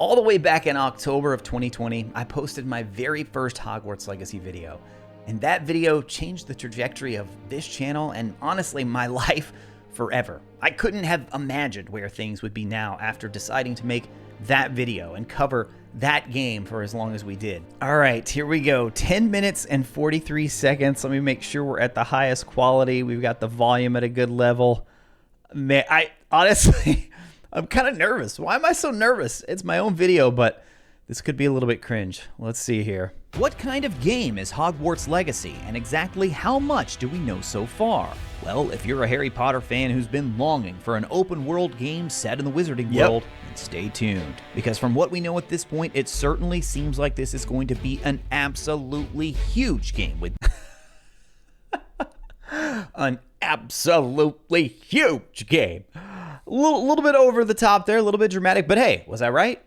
All the way back in October of 2020, I posted my very first Hogwarts Legacy video. And that video changed the trajectory of this channel and honestly my life forever. I couldn't have imagined where things would be now after deciding to make that video and cover that game for as long as we did. All right, here we go. 10 minutes and 43 seconds. Let me make sure we're at the highest quality. We've got the volume at a good level. Man, I honestly, I'm kind of nervous. Why am I so nervous? It's my own video, but this could be a little bit cringe. Let's see here. What kind of game is Hogwarts Legacy, and exactly how much do we know so far? Well, if you're a Harry Potter fan who's been longing for an open world game set in the Wizarding world, then stay tuned. Because from what we know at this point, it certainly seems like this is going to be an absolutely huge game with an absolutely huge game. A little bit over the top there, a little bit dramatic, but hey, was I right?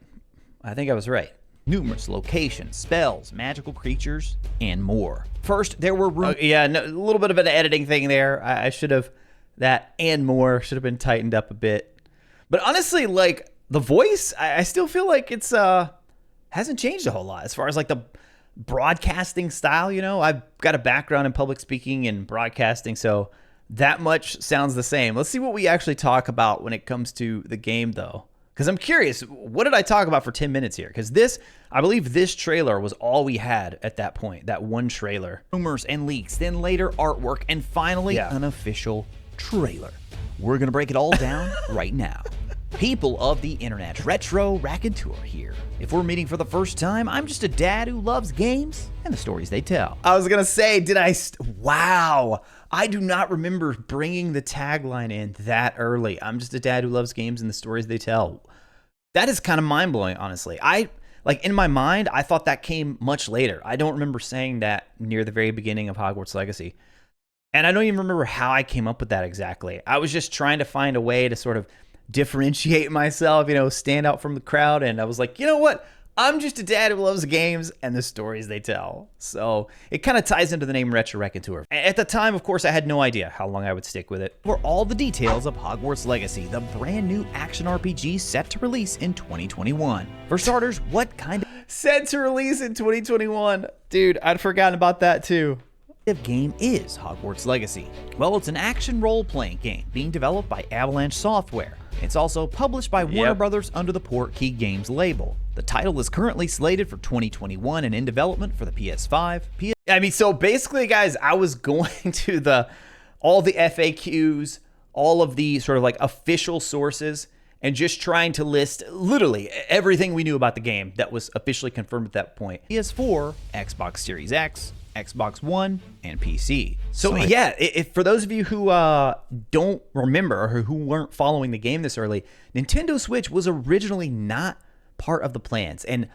I think I was right. Numerous locations, spells, magical creatures, and more. First, there were a little bit of an editing thing there. I should have, that and more should have been tightened up a bit. But honestly, like, the voice, I still feel like it's, hasn't changed a whole lot as far as like the broadcasting style, you know? I've got a background in public speaking and broadcasting, so that much sounds the same. Let's see what we actually talk about when it comes to the game, though. Because I'm curious, what did I talk about for 10 minutes here? Because this, I believe this trailer was all we had at that point, that one trailer. Rumors and leaks, then later artwork, and finally an official trailer. We're going to break it all down right now. People of the internet, RetroRaconteur here. If we're meeting for the first time, I'm just a dad who loves games and the stories they tell. I was gonna say, wow. I do not remember bringing the tagline in that early. I'm just a dad who loves games and the stories they tell. That is kind of mind-blowing, honestly. Like in my mind, I thought that came much later. I don't remember saying that near the very beginning of Hogwarts Legacy. And I don't even remember how I came up with that exactly. I was just trying to find a way to sort of differentiate myself, you know, stand out from the crowd. And I was like, you know what? I'm just a dad who loves games and the stories they tell. So it kind of ties into the name RetroRaconteur. At the time, of course, I had no idea how long I would stick with it. For all the details of Hogwarts Legacy, the brand new action RPG set to release in 2021. For starters, what kind of set to release in 2021? Dude, I'd forgotten about that too. Game is Hogwarts Legacy? Well, it's an action role-playing game being developed by Avalanche Software. It's also published by Warner Brothers under the Portkey Games label. The title is currently slated for 2021 and in development for the PS5. So basically, guys, I was going to all the FAQs, all of the sort of like official sources, and just trying to list literally everything we knew about the game that was officially confirmed at that point. PS4, Xbox Series X, Xbox One, and PC. So yeah, if for those of you who don't remember or who weren't following the game this early, Nintendo Switch was originally not part of the plans. And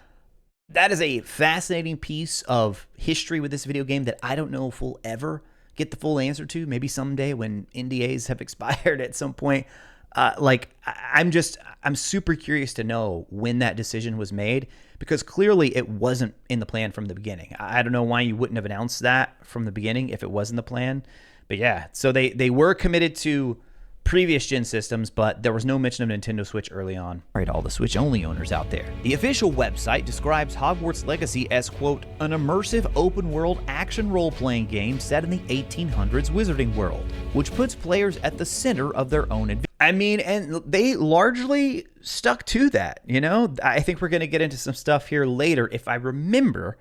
that is a fascinating piece of history with this video game that I don't know if we'll ever get the full answer to. Maybe someday when NDAs have expired at some point. I'm super curious to know when that decision was made, because clearly it wasn't in the plan from the beginning. I don't know why you wouldn't have announced that from the beginning if it was in the plan. But yeah, so they were committed to previous gen systems, but there was no mention of Nintendo Switch early on. All right, all the Switch only owners out there. The official website describes Hogwarts Legacy as, quote, an immersive open world action role-playing game set in the 1800s Wizarding world, which puts players at the center of their own adventure. I mean, and they largely stuck to that, you know? I think we're going to get into some stuff here later, if I remember,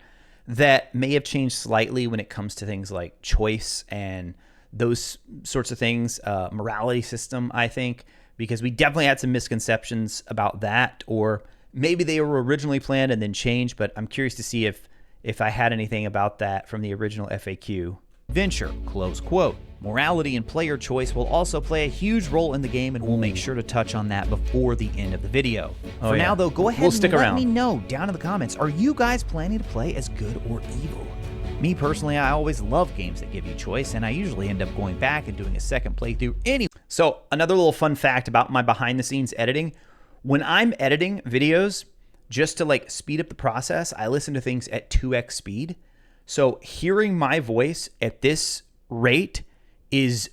that may have changed slightly when it comes to things like choice and those sorts of things, morality system, I think, because we definitely had some misconceptions about that, or maybe they were originally planned and then changed, but I'm curious to see if I had anything about that from the original FAQ. Adventure, close quote. Morality and player choice will also play a huge role in the game, and we'll make sure to touch on that before the end of the video. For now, though, go ahead and let me know down in the comments, are you guys planning to play as good or evil? Me personally, I always love games that give you choice, and I usually end up going back and doing a second playthrough anyway. So another little fun fact about my behind the scenes editing, when I'm editing videos, just to like speed up the process, I listen to things at 2x speed. So hearing my voice at this rate is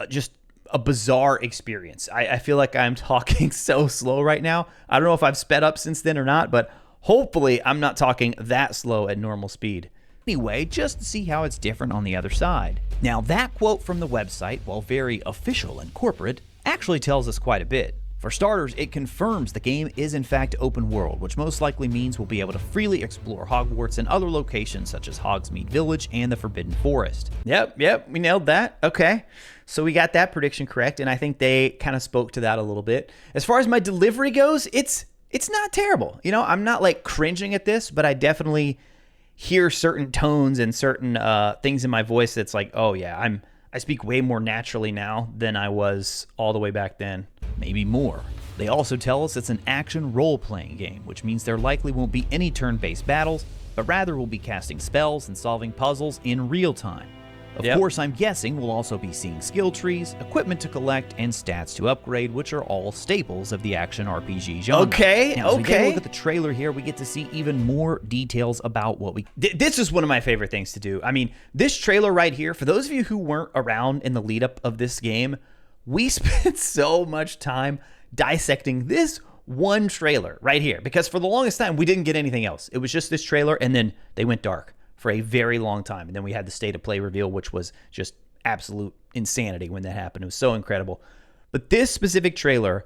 just a bizarre experience. I feel like I'm talking so slow right now. I don't know if I've sped up since then or not, but hopefully I'm not talking that slow at normal speed. Anyway, just to see how it's different on the other side. Now, that quote from the website, while very official and corporate, actually tells us quite a bit. For starters, it confirms the game is in fact open world, which most likely means we'll be able to freely explore Hogwarts and other locations such as Hogsmeade Village and the Forbidden Forest. Yep, we nailed that. Okay, so we got that prediction correct, and I think they kind of spoke to that a little bit. As far as my delivery goes, it's not terrible. You know, I'm not like cringing at this, but I definitely hear certain tones and certain things in my voice that's like, oh yeah, I speak way more naturally now than I was all the way back then. Maybe more. They also tell us it's an action role-playing game, which means there likely won't be any turn-based battles, but rather we'll be casting spells and solving puzzles in real time. Of course, I'm guessing we'll also be seeing skill trees, equipment to collect, and stats to upgrade, which are all staples of the action RPG genre. Now, as we take a look at the trailer here, we get to see even more details about what we... This is one of my favorite things to do. I mean, this trailer right here, for those of you who weren't around in the lead-up of this game, we spent so much time dissecting this one trailer right here, because for the longest time, we didn't get anything else. It was just this trailer, and then they went dark for a very long time. And then we had the state of play reveal, which was just absolute insanity when that happened. It was so incredible. But this specific trailer,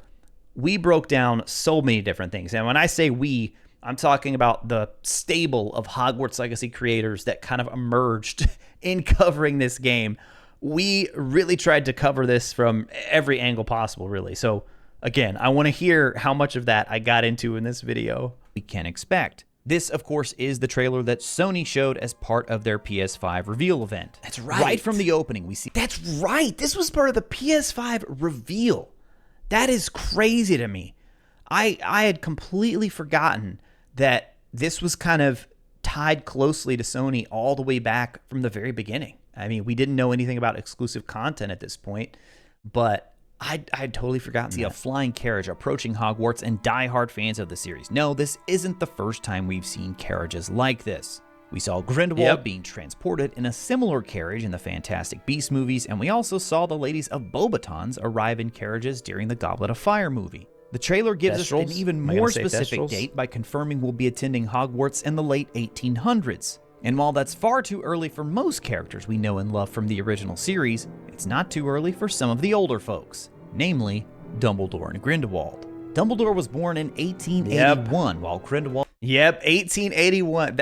we broke down so many different things. And when I say we, I'm talking about the stable of Hogwarts Legacy creators that kind of emerged in covering this game. We really tried to cover this from every angle possible, really. So again, I want to hear how much of that I got into in this video. We can expect. This, of course, is the trailer that Sony showed as part of their PS5 reveal event. That's right. Right from the opening, we see... That's right. This was part of the PS5 reveal. That is crazy to me. I had completely forgotten that this was kind of tied closely to Sony all the way back from the very beginning. I mean, we didn't know anything about exclusive content at this point, but... I'd totally forgotten. See a flying carriage approaching Hogwarts, and die-hard fans of the series know this isn't the first time we've seen carriages like this. We saw Grindelwald being transported in a similar carriage in the Fantastic Beasts movies, and we also saw the ladies of Beauxbatons arrive in carriages during the Goblet of Fire movie. The trailer gives us an even more specific date by confirming we'll be attending Hogwarts in the late 1800s. And while that's far too early for most characters we know and love from the original series, it's not too early for some of the older folks, namely Dumbledore and Grindelwald. Dumbledore was born in 1881, while Grindelwald... 1881.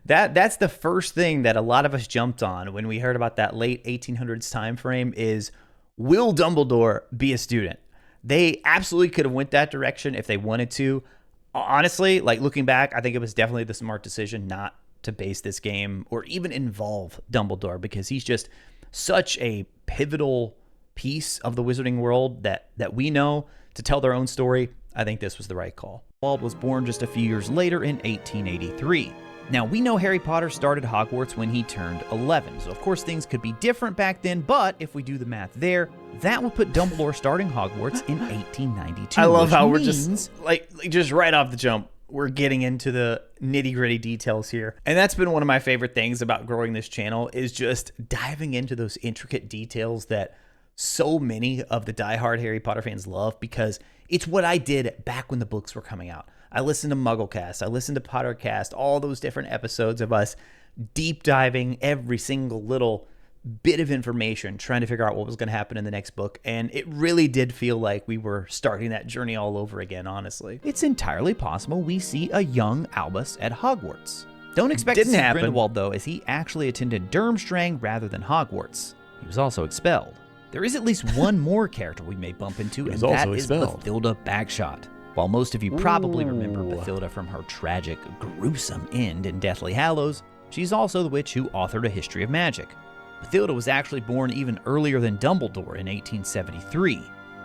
That's the first thing that a lot of us jumped on when we heard about that late 1800s time frame is, will Dumbledore be a student? They absolutely could have went that direction if they wanted to. Honestly, like looking back, I think it was definitely the smart decision not to base this game or even involve Dumbledore, because he's just such a pivotal piece of the wizarding world that we know to tell their own story. I think this was the right call. Grindelwald was born just a few years later in 1883. Now, we know Harry Potter started Hogwarts when he turned 11, so of course things could be different back then, but if we do the math there, that would put Dumbledore starting Hogwarts in 1892. I love how we're just right off the jump, we're getting into the nitty-gritty details here. And that's been one of my favorite things about growing this channel, is just diving into those intricate details that so many of the diehard Harry Potter fans love, because it's what I did back when the books were coming out. I listened to MuggleCast, I listened to Pottercast, all those different episodes of us deep diving every single little bit of information, trying to figure out what was going to happen in the next book, and it really did feel like we were starting that journey all over again, honestly. It's entirely possible we see a young Albus at Hogwarts. Don't expect to see Grindelwald, though, as he actually attended Durmstrang rather than Hogwarts. He was also expelled. There is at least one more character we may bump into, and that is Bathilda Bagshot. While most of you probably remember Bathilda from her tragic, gruesome end in Deathly Hallows, she's also the witch who authored A History of Magic. Bathilda was actually born even earlier than Dumbledore in 1873.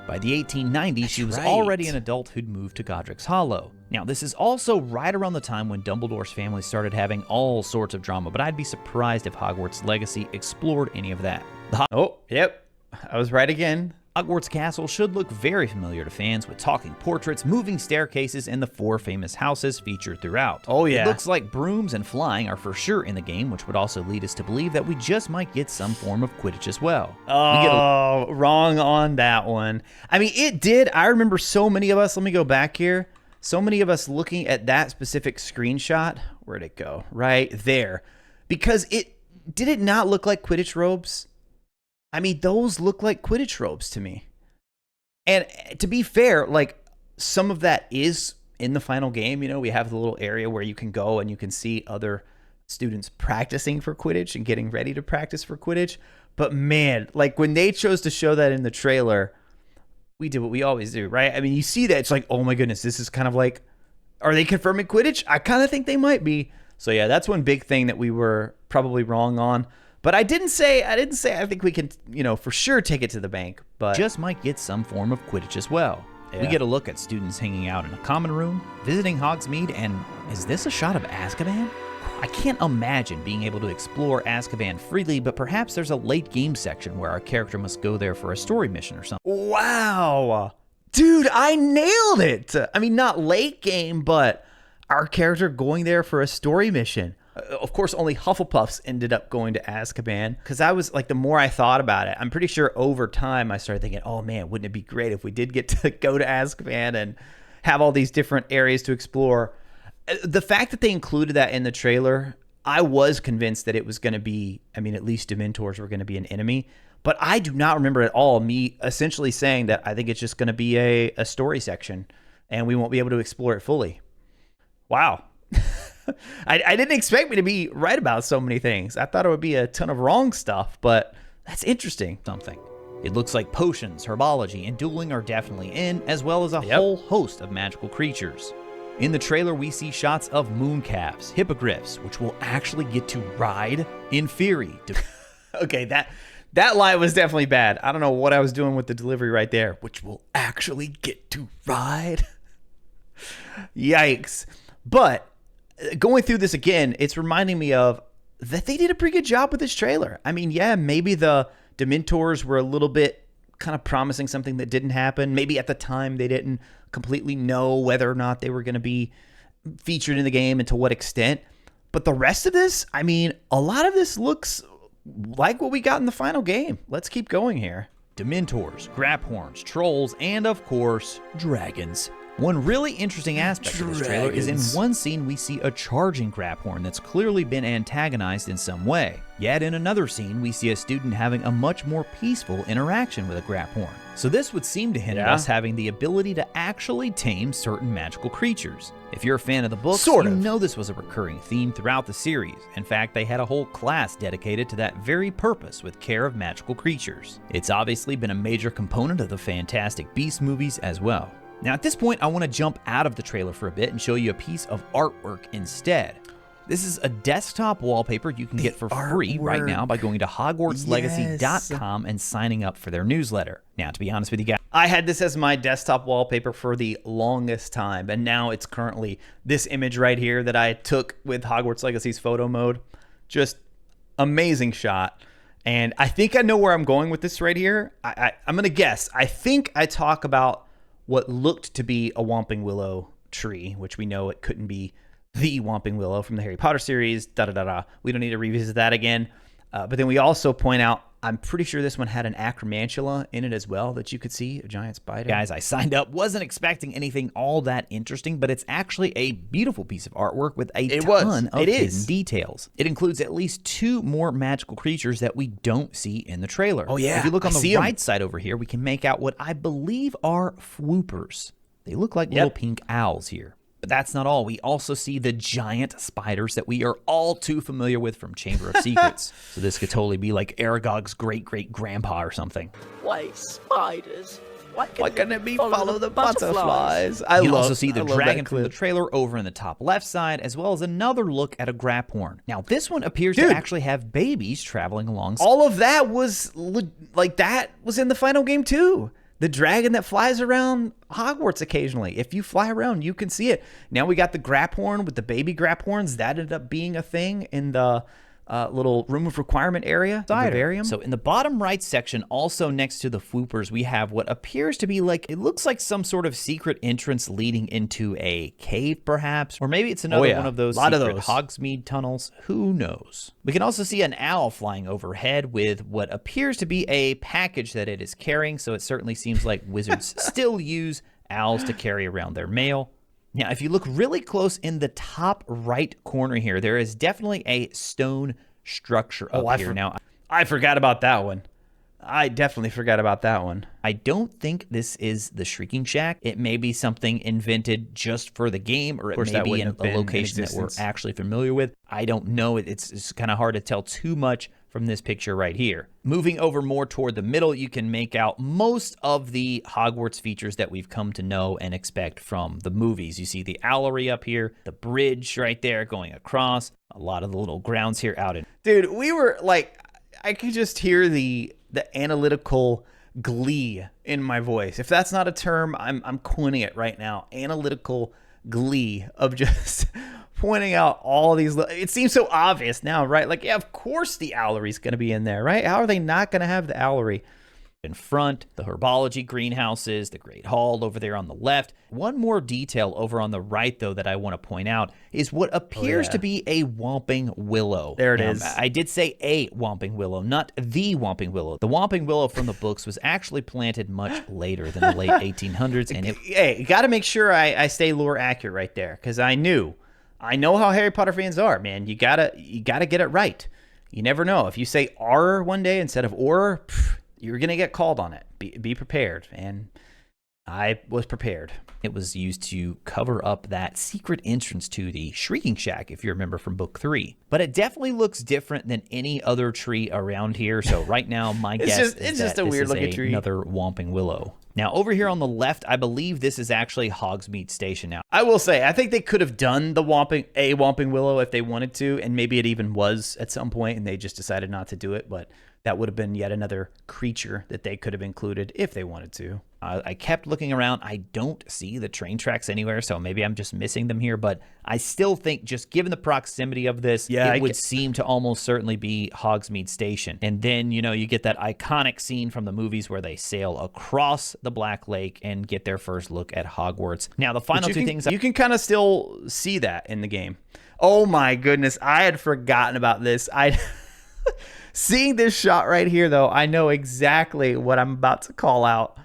By the 1890s, she was already an adult who'd moved to Godric's Hollow. Now, this is also right around the time when Dumbledore's family started having all sorts of drama, but I'd be surprised if Hogwarts Legacy explored any of that. I was right again. Hogwarts Castle should look very familiar to fans with talking portraits, moving staircases, and the 4 famous houses featured throughout. Oh yeah. It looks like brooms and flying are for sure in the game, which would also lead us to believe that we just might get some form of Quidditch as well. Oh, wrong on that one. I mean, it did. I remember so many of us, let me go back here, so many of us looking at that specific screenshot. Where'd it go? Right there. Because did it not look like Quidditch robes? I mean, those look like Quidditch robes to me. And to be fair, like, some of that is in the final game. You know, we have the little area where you can go and you can see other students practicing for Quidditch and getting ready to practice for Quidditch. But man, like, when they chose to show that in the trailer, we did what we always do, right? I mean, you see that, it's like, oh my goodness, this is kind of like, are they confirming Quidditch? I kind of think they might be. So yeah, that's one big thing that we were probably wrong on. But I didn't say I think we can, you know, for sure take it to the bank, but just might get some form of Quidditch as well. Yeah. We get a look at students hanging out in a common room, visiting Hogsmeade, and is this a shot of Azkaban? I can't imagine being able to explore Azkaban freely, but perhaps there's a late game section where our character must go there for a story mission or something. Wow. Dude, I nailed it. I mean, not late game, but our character going there for a story mission. Of course, only Hufflepuffs ended up going to Azkaban, because I was like, the more I thought about it, I'm pretty sure over time I started thinking, oh man, wouldn't it be great if we did get to go to Azkaban and have all these different areas to explore. The fact that they included that in the trailer, I was convinced that it was going to be, I mean, at least Dementors were going to be an enemy, but I do not remember at all me essentially saying that I think it's just going to be a story section and we won't be able to explore it fully. Wow. I didn't expect me to be right about so many things. I thought it would be a ton of wrong stuff, but that's interesting. It looks like potions, herbology, and dueling are definitely in, as well as a whole host of magical creatures. In the trailer, we see shots of mooncalves, hippogriffs, which will actually get to ride in theory. Okay, that line was definitely bad. I don't know what I was doing with the delivery right there. Which will actually get to ride. Yikes. But going through this again, it's reminding me of that they did a pretty good job with this trailer. I mean, yeah, maybe the Dementors were a little bit kind of promising something that didn't happen. Maybe at the time they didn't completely know whether or not they were going to be featured in the game and to what extent. But the rest of this, I mean, a lot of this looks like what we got in the final game. Let's keep going here. Dementors, Graphorns, Trolls, and of course, dragons. One really interesting aspect of this trailer is in one scene we see a charging Graphorn that's clearly been antagonized in some way. Yet in another scene we see a student having a much more peaceful interaction with a Graphorn. So this would seem to hint at us having the ability to actually tame certain magical creatures. If you're a fan of the books, you know this was a recurring theme throughout the series. In fact, they had a whole class dedicated to that very purpose with care of magical creatures. It's obviously been a major component of the Fantastic Beasts movies as well. Now at this point, I want to jump out of the trailer for a bit and show you a piece of artwork instead. This is a desktop wallpaper you can get for free right now by going to HogwartsLegacy.com and signing up for their newsletter. Now, to be honest with you guys, I had this as my desktop wallpaper for the longest time, and now it's currently this image right here that I took with Hogwarts Legacy's photo mode. Just amazing shot. And I think I know where I'm going with this right here. I'm going to guess. I think I talk about what looked to be a Whomping Willow tree, which we know it couldn't be the Whomping Willow from the Harry Potter series, We don't need to revisit that again. But then we also point out, I'm pretty sure this one had an acromantula in it as well that you could see, a giant spider. Guys, I signed up, wasn't expecting anything all that interesting, but it's actually a beautiful piece of artwork with a ton of hidden details. It includes at least 2 more magical creatures that we don't see in the trailer. Oh yeah, if you look on the right side over here, we can make out what I believe are Fwoopers. They look like little pink owls here. But that's not all. We also see the giant spiders that we are all too familiar with from Chamber of Secrets. So this could totally be like Aragog's great-great-grandpa or something. Why spiders? Why can't it be follow the butterflies? You can also see the dragon from the trailer over in the top left side, as well as another look at a Graphorn. Now, this one appears to actually have babies traveling along. All of that was like that was in the final game too. The dragon that flies around Hogwarts occasionally. If you fly around, you can see it. Now we got the Graphorn with the baby Graphorns. That ended up being a thing in the little room of requirement area, vivarium. So in the bottom right section, also next to the Fwoopers, we have what appears to be like, it looks like some sort of secret entrance leading into a cave, perhaps, or maybe it's another one of those secret Hogsmeade tunnels. Who knows? We can also see an owl flying overhead with what appears to be a package that it is carrying. So it certainly seems like wizards still use owls to carry around their mail. Now, if you look really close in the top right corner here, there is definitely a stone structure up here. Now, I forgot about that one. I definitely forgot about that one. I don't think this is the Shrieking Shack. It may be something invented just for the game, or it may be in a location that we're actually familiar with. I don't know. It's kind of hard to tell too much from this picture right here. Moving over more toward the middle, you can make out most of the Hogwarts features that we've come to know and expect from the movies. You see the owlery up here, the bridge right there going across, a lot of the little grounds here out in. Dude, we were like, I could just hear the analytical glee in my voice. If that's not a term, I'm coining it right now. Analytical glee of just pointing out all these. It seems so obvious now, right? Like, yeah, of course the owlery's going to be in there, right? How are they not going to have the owlery in front? The herbology greenhouses, the Great Hall over there on the left. One more detail over on the right, though, that I want to point out is what appears to be a Whomping Willow. There it is. I did say a Whomping Willow, not the Whomping Willow. The Whomping Willow from the books was actually planted much later than the late 1800s. And hey, got to make sure I stay lore accurate right there, because I know how Harry Potter fans are, man. You gotta get it right. You never know. If you say R one day instead of or, you're gonna get called on it. Be prepared, and I was prepared. It was used to cover up that secret entrance to the Shrieking Shack, if you remember from book 3. But it definitely looks different than any other tree around here. So right now, my guess is that this is another Whomping Willow. Now, over here on the left, I believe this is actually Hogsmeade Station now. I will say, I think they could have done the Whomping Willow if they wanted to, and maybe it even was at some point, and they just decided not to do it, but that would have been yet another creature that they could have included if they wanted to. I kept looking around. I don't see the train tracks anywhere, so maybe I'm just missing them here, but I still think, just given the proximity of this, it would seem to almost certainly be Hogsmeade Station. And then, you know, you get that iconic scene from the movies where they sail across the Black Lake and get their first look at Hogwarts. Now, the final two things... You can kind of still see that in the game. Oh my goodness, I had forgotten about this. Seeing this shot right here, though, I know exactly what I'm about to call out.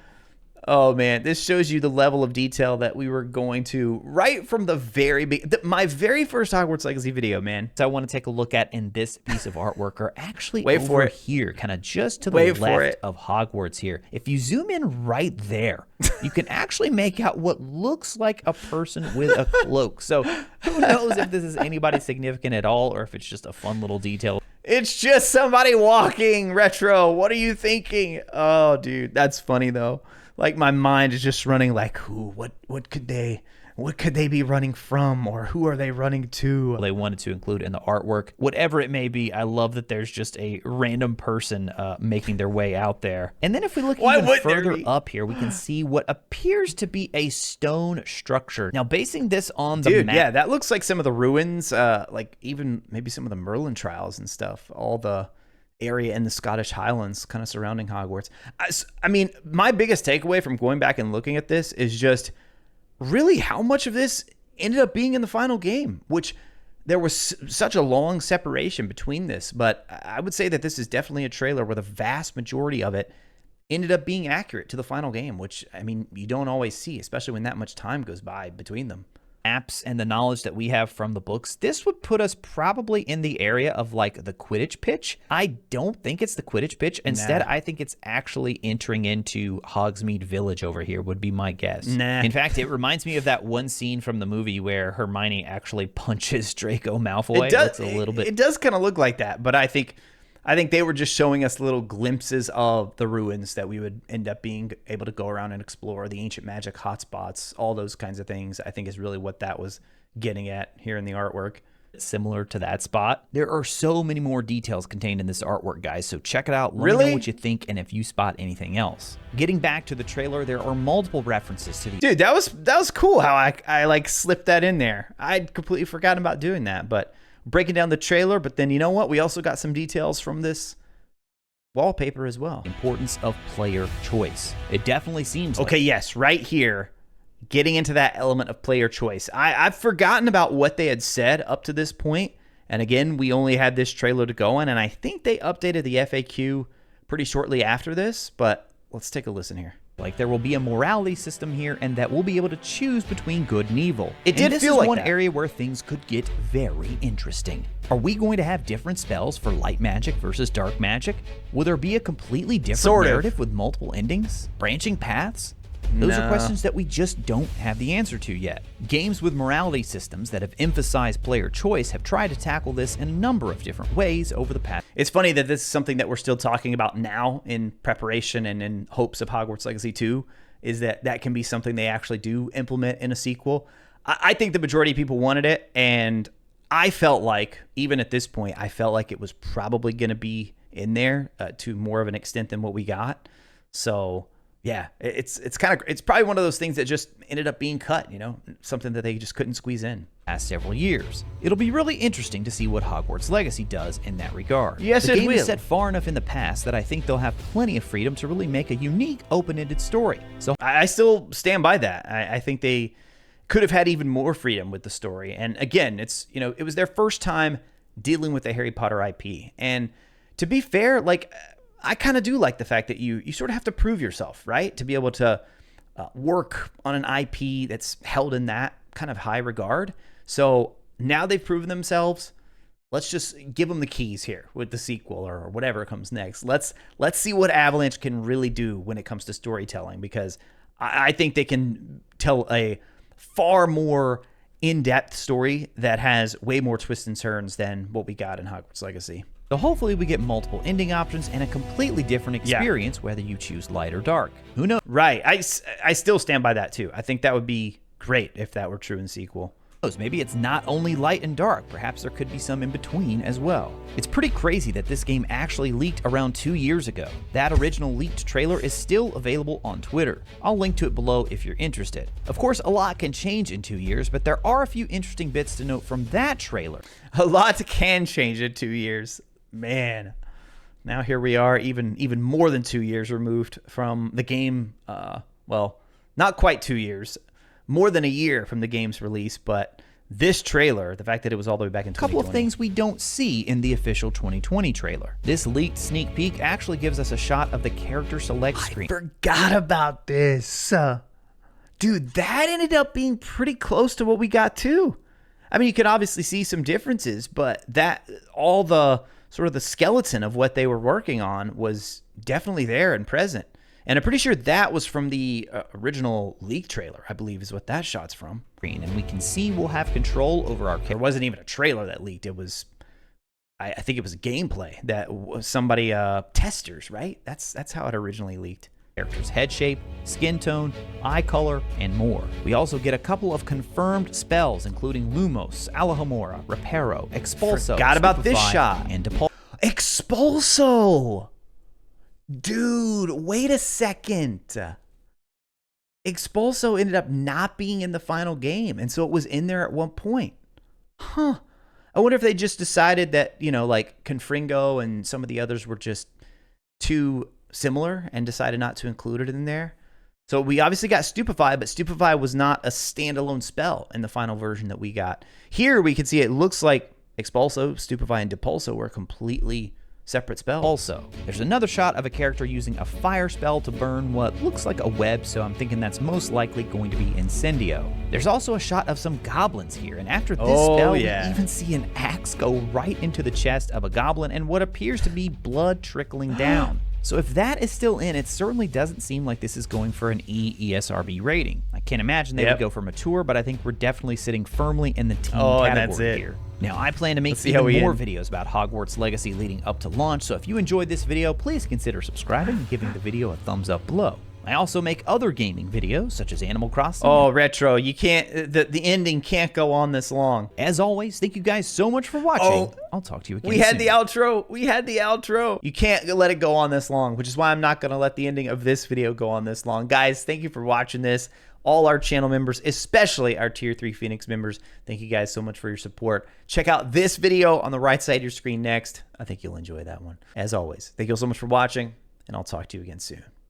Oh, man, this shows you the level of detail that we were going to right from the very beginning. My very first Hogwarts Legacy video, man. So I want to take a look at in this piece of artwork are actually over here, kind of just to the left of Hogwarts here. If you zoom in right there, you can actually make out what looks like a person with a cloak. So who knows if this is anybody significant at all, or if it's just a fun little detail. It's just somebody walking, Retro. What are you thinking? Oh, dude, that's funny, though. Like, my mind is just running like, what could they be running from, or who are they running to? They wanted to include in the artwork, whatever it may be. I love that there's just a random person making their way out there. And then if we look even further up here, we can see what appears to be a stone structure. Now, basing this on the map. Yeah, that looks like some of the ruins, like even maybe some of the Merlin trials and stuff. All the area in the Scottish Highlands kind of surrounding Hogwarts. I mean, my biggest takeaway from going back and looking at this is just really how much of this ended up being in the final game, which there was such a long separation between this. But I would say that this is definitely a trailer where the vast majority of it ended up being accurate to the final game, which, I mean, you don't always see, especially when that much time goes by between them. Apps and the knowledge that we have from the books, this would put us probably in the area of like the Quidditch pitch. I don't think it's the Quidditch pitch. Instead, I think it's actually entering into Hogsmeade Village over here would be my guess. In fact, it reminds me of that one scene from the movie where Hermione actually punches Draco Malfoy. It does kind of look like that, but I think they were just showing us little glimpses of the ruins that we would end up being able to go around and explore, the ancient magic hotspots, all those kinds of things. I think is really what that was getting at here in the artwork. Similar to that spot. There are so many more details contained in this artwork, guys, so check it out. Let me know what you think and if you spot anything else. Getting back to the trailer, there are multiple references to the... Dude, that was cool how I like slipped that in there. I'd completely forgotten about doing that, but breaking down the trailer, but then you know what? We also got some details from this wallpaper as well. Importance of player choice. It definitely seems like Okay, yes, right here, getting into that element of player choice. I've forgotten about what they had said up to this point, and again, we only had this trailer to go on, and I think they updated the FAQ pretty shortly after this, but let's take a listen here. like there will be a morality system here and that we'll be able to choose between good and evil. It did this feel is like one that. area where things could get very interesting. Are we going to have different spells for light magic versus dark magic? Will there be a completely different Sort of. narrative with multiple endings? Branching paths? Those No. are questions that we just don't have the answer to yet. Games with morality systems that have emphasized player choice have tried to tackle this in a number of different ways over the past. It's funny that this is something that we're still talking about now in preparation and in hopes of Hogwarts Legacy 2, is that can be something they actually do implement in a sequel. I think the majority of people wanted it, and I felt like, even at this point, I felt like it was probably going to be in there to more of an extent than what we got. So yeah, it's probably one of those things that just ended up being cut, you know, something that they just couldn't squeeze in. Past several years. It'll be really interesting to see what Hogwarts Legacy does in that regard. Yes, the it game will. is set far enough in the past that I think they'll have plenty of freedom to really make a unique, open-ended story. So I still stand by that. I think they could have had even more freedom with the story. And again, it's, you know, it was their first time dealing with the Harry Potter IP. And to be fair, like, I kind of do like the fact that you sort of have to prove yourself, right? To be able to work on an IP that's held in that kind of high regard. So now they've proven themselves. Let's just give them the keys here with the sequel or whatever comes next. Let's see what Avalanche can really do when it comes to storytelling, because I think they can tell a far more in-depth story that has way more twists and turns than what we got in Hogwarts Legacy. So hopefully we get multiple ending options and a completely different experience whether you choose light or dark. Who knows? Right. I still stand by that too. I think that would be great if that were true in sequel. Maybe it's not only light and dark. Perhaps there could be some in between as well. It's pretty crazy that this game actually leaked around 2 years ago. That original leaked trailer is still available on Twitter. I'll link to it below if you're interested. Of course, a lot can change in 2 years, but there are a few interesting bits to note from that trailer. A lot can change in 2 years. Man, now here we are, even more than 2 years removed from the game. Well, not quite 2 years, more than a year from the game's release. But this trailer, the fact that it was all the way back in 2020. A couple of things we don't see in the official 2020 trailer. This leaked sneak peek actually gives us a shot of the character select screen. Forgot about this. Dude, that ended up being pretty close to what we got too. I mean, you could obviously see some differences, but that all the sort of the skeleton of what they were working on was definitely there and present. And I'm pretty sure that was from the original leak trailer, I believe is what that shot's from. And we can see we'll have control over our There character. wasn't even a trailer that leaked. It was, I think it was gameplay that was somebody, testers, right? That's how it originally leaked. Character's head shape, skin tone, eye color, and more. We also get a couple of confirmed spells, including Lumos, Alahomora, Reparo, Expulso, Forgot about this Stupefy, shot. and Depulso. Expulso! Dude, wait a second. Expulso ended up not being in the final game, and so it was in there at one point. Huh. I wonder if they just decided that, you know, like Confringo and some of the others were just too similar and decided not to include it in there. So we obviously got Stupefy, but Stupefy was not a standalone spell in the final version that we got. Here we can see it looks like Expulso, Stupefy, and Depulso were completely separate spells. Also, there's another shot of a character using a fire spell to burn what looks like a web, so I'm thinking that's most likely going to be Incendio. There's also a shot of some goblins here, and after this spell, we even see an axe go right into the chest of a goblin and what appears to be blood trickling down. So if that is still in, it certainly doesn't seem like this is going for an ESRB rating. I can't imagine they would go for mature, but I think we're definitely sitting firmly in the teen category here. Now, I plan to make even more videos about Hogwarts Legacy leading up to launch, so if you enjoyed this video, please consider subscribing and giving the video a thumbs up below. I also make other gaming videos, such as Animal Crossing. Oh, Retro, you can't, the ending can't go on this long. As always, thank you guys so much for watching. Oh, I'll talk to you again We had soon. the outro. We had the outro. You can't let it go on this long, which is why I'm not going to let the ending of this video go on this long. Guys, thank you for watching this. all our channel members, especially our Tier 3 Phoenix members. Thank you guys so much for your support. Check out this video on the right side of your screen next. I think you'll enjoy that one. As always, thank you all so much for watching, and I'll talk to you again soon.